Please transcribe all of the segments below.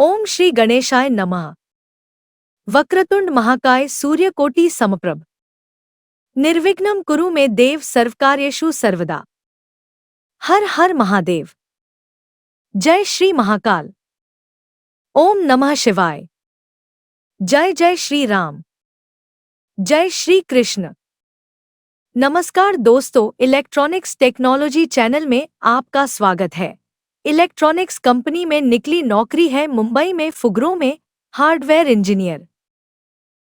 ओम श्री गणेशाय नमः। वक्रतुंड महाकाय सूर्यकोटि समप्रभ। निर्विघ्नं कुरु मे देव सर्वकार्येषु सर्वदा। हर हर महादेव। जय श्री महाकाल। ओम नमः शिवाय। जय जय श्री राम। जय श्री कृष्ण। नमस्कार दोस्तों, इलेक्ट्रॉनिक्स टेक्नोलॉजी चैनल में आपका स्वागत है। इलेक्ट्रॉनिक्स कंपनी में निकली नौकरी है मुंबई में फुगरों में hardware engineer.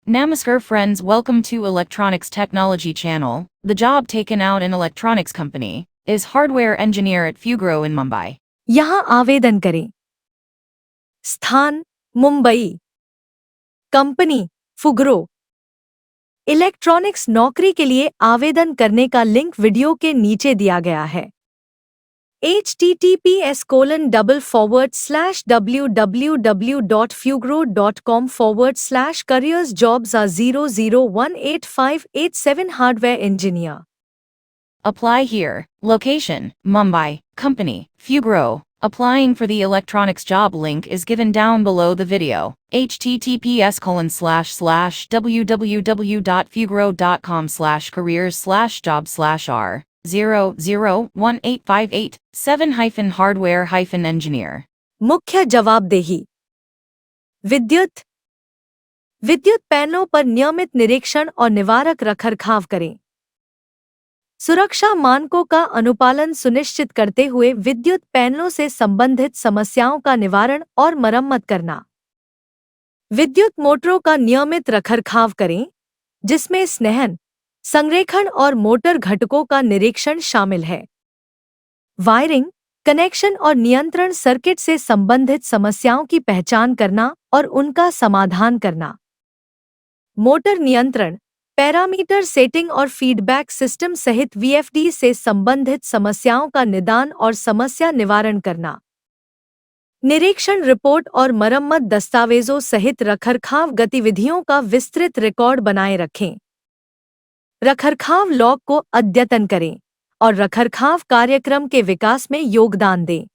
Namaskar friends, welcome to Electronics Technology channel. The job taken out in electronics company is hardware engineer at Fugro in Mumbai. यहाँ आवेदन करें। स्थान मुंबई। कंपनी फुगरो। इलेक्ट्रॉनिक्स नौकरी के लिए आवेदन करने का लिंक वीडियो के नीचे दिया गया है। https://www.fugro.com/careersjobs00185887 hardware engineer। Apply here. Location: Mumbai. Company: Fugro. Applying for the electronics job link is given down below the video. https://www.fugro.com/careers/jobs/r0018587-hardware-engineer। मुख्य जवाबदेही। विद्युत पैनलों पर नियमित निरीक्षण और निवारक रखरखाव करें। सुरक्षा मानकों का अनुपालन सुनिश्चित करते हुए विद्युत पैनलों से संबंधित समस्याओं का निवारण और मरम्मत करना। विद्युत मोटरों का नियमित रखरखाव करें, जिसमें स्नेहन, संरेखण और मोटर घटकों का निरीक्षण शामिल है। वायरिंग, कनेक्शन और नियंत्रण सर्किट से संबंधित समस्याओं की पहचान करना और उनका समाधान करना। मोटर नियंत्रण, पैरामीटर सेटिंग और फीडबैक सिस्टम सहित वीएफडी से संबंधित समस्याओं का निदान और समस्या निवारण करना। निरीक्षण रिपोर्ट और मरम्मत दस्तावेजों सहित रखरखाव गतिविधियों का विस्तृत रिकॉर्ड बनाए रखें। रखरखाव लॉग को अद्यतन करें और रखरखाव कार्यक्रम के विकास में योगदान दें।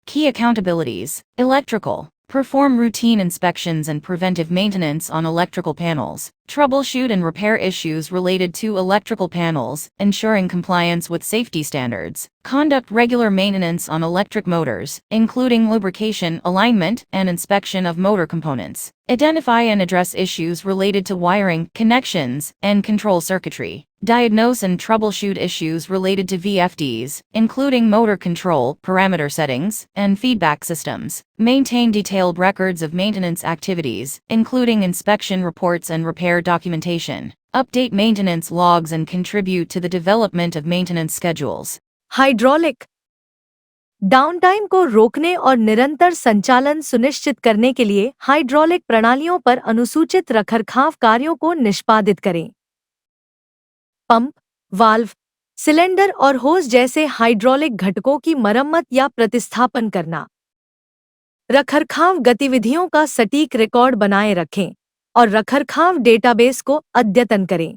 Key accountabilities: electrical. Perform routine inspections and preventive maintenance on electrical panels. Troubleshoot and repair issues related to electrical panels, ensuring compliance with safety standards. Conduct regular maintenance on electric motors, including lubrication, alignment, and inspection of motor components. Identify and address issues related to wiring, connections, and control circuitry. Diagnose and troubleshoot issues related to VFDs, including motor control, parameter settings, and feedback systems. Maintain detailed records of maintenance activities, including inspection reports and repair documentation. Update maintenance logs and contribute to the development of maintenance schedules. Hydraulic downtime को रोकने और निरंतर संचालन सुनिश्चित करने के लिए hydraulic प्रणालियों पर अनुसूचित रखरखाव कार्यों को निष्पादित करें। पंप, वाल्व, सिलेंडर और होज जैसे हाइड्रोलिक घटकों की मरम्मत या प्रतिस्थापन करना। रखरखाव गतिविधियों का सटीक रिकॉर्ड बनाए रखें और रखरखाव डेटाबेस को अद्यतन करें।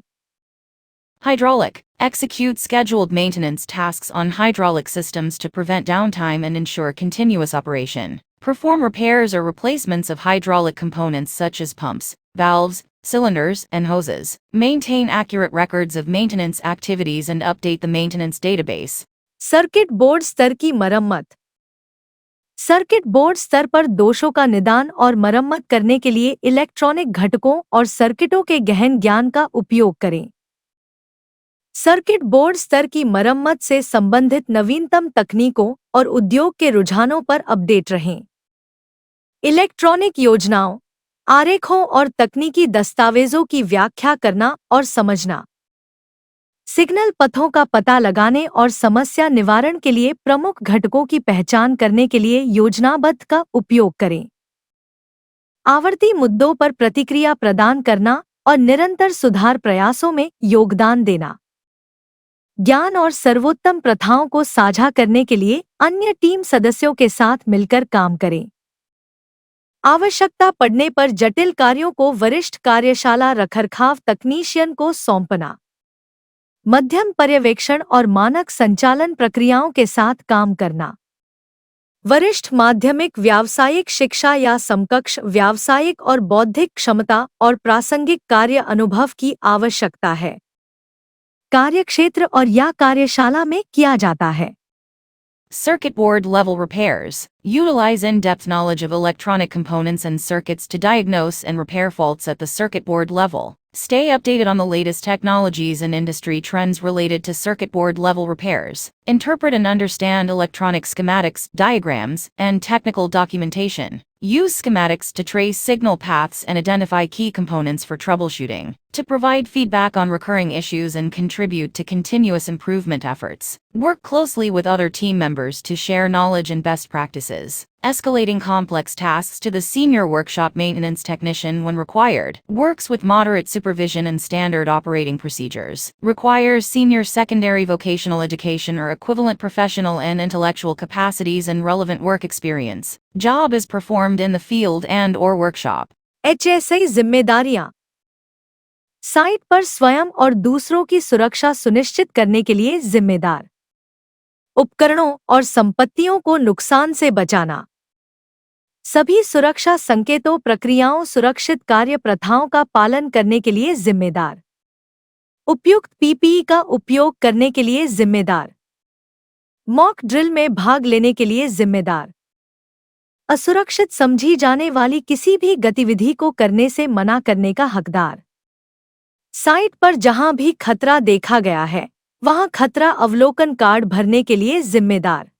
Hydraulic. Execute scheduled maintenance tasks on hydraulic systems to prevent downtime and ensure continuous operation. Perform repairs or replacements of hydraulic components such as pumps, valves, cylinders, and hoses. Maintain accurate records of maintenance activities and update the maintenance database. Circuit board स्तर की मरम्मत। Circuit board स्तर पर दोषों का निदान और मरम्मत करने के लिए इलेक्ट्रॉनिक घटकों और सर्किटों के गहन ज्ञान का उपयोग करें। सर्किट बोर्ड स्तर की मरम्मत से संबंधित नवीनतम तकनीकों और उद्योग के रुझानों पर अपडेट रहें। इलेक्ट्रॉनिक योजनाओं, आरेखों और तकनीकी दस्तावेजों की व्याख्या करना और समझना। सिग्नल पथों का पता लगाने और समस्या निवारण के लिए प्रमुख घटकों की पहचान करने के लिए योजनाबद्ध का उपयोग करें। आवर्ती मुद्दों पर प्रतिक्रिया प्रदान करना और निरंतर सुधार प्रयासों में योगदान देना। ज्ञान और सर्वोत्तम प्रथाओं को साझा करने के लिए अन्य टीम सदस्यों के साथ मिलकर काम करें। आवश्यकता पड़ने पर जटिल कार्यों को वरिष्ठ कार्यशाला रखरखाव तकनीशियन को सौंपना। मध्यम पर्यवेक्षण और मानक संचालन प्रक्रियाओं के साथ काम करना। वरिष्ठ माध्यमिक व्यावसायिक शिक्षा या समकक्ष व्यावसायिक और बौद्धिक क्षमता और प्रासंगिक कार्य अनुभव की आवश्यकता है। कार्यक्षेत्र और या कार्यशाला में किया जाता है। Circuit board level repairs utilize in-depth knowledge of electronic components and circuits to diagnose and repair faults at the circuit board level. Stay updated on the latest technologies and industry trends related to circuit board level repairs. Interpret and understand electronic schematics, diagrams, and technical documentation. Use schematics to trace signal paths and identify key components for troubleshooting. To provide feedback on recurring issues and contribute to continuous improvement efforts. Work closely with other team members to share knowledge and best practices. Escalating complex tasks to the senior workshop maintenance technician when required. Works with moderate supervision and standard operating procedures. Requires senior secondary vocational education or equivalent professional and intellectual capacities and relevant work experience. Job is performed in the field and or workshop. HSI जिम्मेदारियां। Site पर स्वयं और दूसरों की सुरक्षा सुनिश्चित करने के लिए जिम्मेदार। उपकरणों और संपत्तियों को नुकसान से बचाना। सभी सुरक्षा संकेतों, प्रक्रियाओं, सुरक्षित कार्य प्रथाओं का पालन करने के लिए जिम्मेदार। उपयुक्त पीपीई का उपयोग करने के लिए जिम्मेदार। मॉक ड्रिल में भाग लेने के लिए जिम्मेदार। असुरक्षित समझी जाने वाली किसी भी गतिविधि को करने से मना करने का हकदार। साइट पर जहां भी खतरा देखा गया है वहां खतरा अवलोकन कार्ड भरने के लिए जिम्मेदार।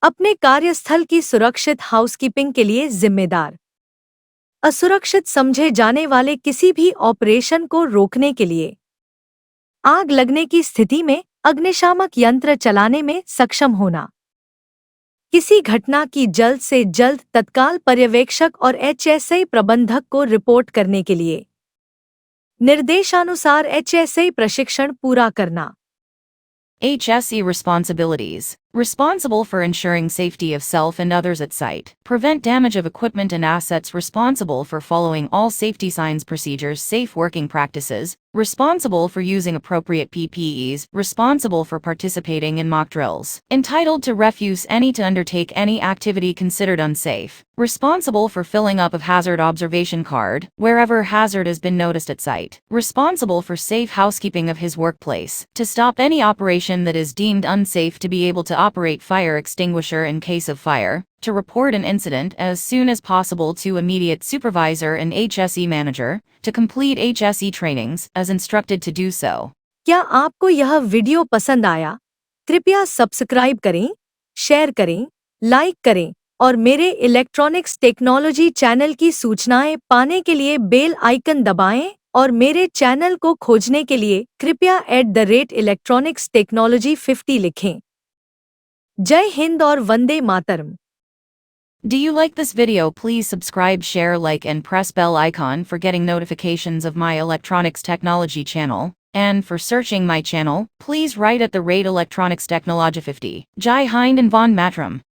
अपने कार्यस्थल की सुरक्षित हाउसकीपिंग के लिए जिम्मेदार। असुरक्षित समझे जाने वाले किसी भी ऑपरेशन को रोकने के लिए। आग लगने की स्थिति में अग्निशामक यंत्र चलाने में सक्षम होना। किसी घटना की जल्द से जल्द तत्काल पर्यवेक्षक और HSI प्रबंधक को रिपोर्ट करने के लिए। निर्देशानुसार HSI प्रशिक्षण पूरा करना। HSE responsibilities. Responsible for ensuring safety of self and others at site. Prevent damage of equipment and assets. Responsible for following all safety signs, procedures, safe working practices. Responsible for using appropriate PPEs. Responsible for participating in mock drills. Entitled to refuse any to undertake any activity considered unsafe. Responsible for filling up of hazard observation card, wherever hazard has been noticed at site. Responsible for safe housekeeping of his workplace. To stop any operation that is deemed unsafe, to be able to operate fire extinguisher in case of fire. To report an incident as soon as possible to immediate supervisor and HSE manager. To complete HSE trainings as instructed to do so. क्या आपको यह video पसंद आया? कृपया subscribe करें, share करें, like करें और मेरे इलेक्ट्रॉनिक्स टेक्नोलॉजी चैनल की सूचनाएं पाने के लिए बेल आइकन दबाएं और मेरे चैनल को खोजने के लिए कृपया @electronicsTechnology50 लिखें। जय हिंद और Vande Mataram. Do you like this video? Please subscribe, share, like and press bell icon for getting notifications of my electronics technology channel. And for searching my channel, please write at the rate Electronics Technology 50. Jai Hind and Von Matram.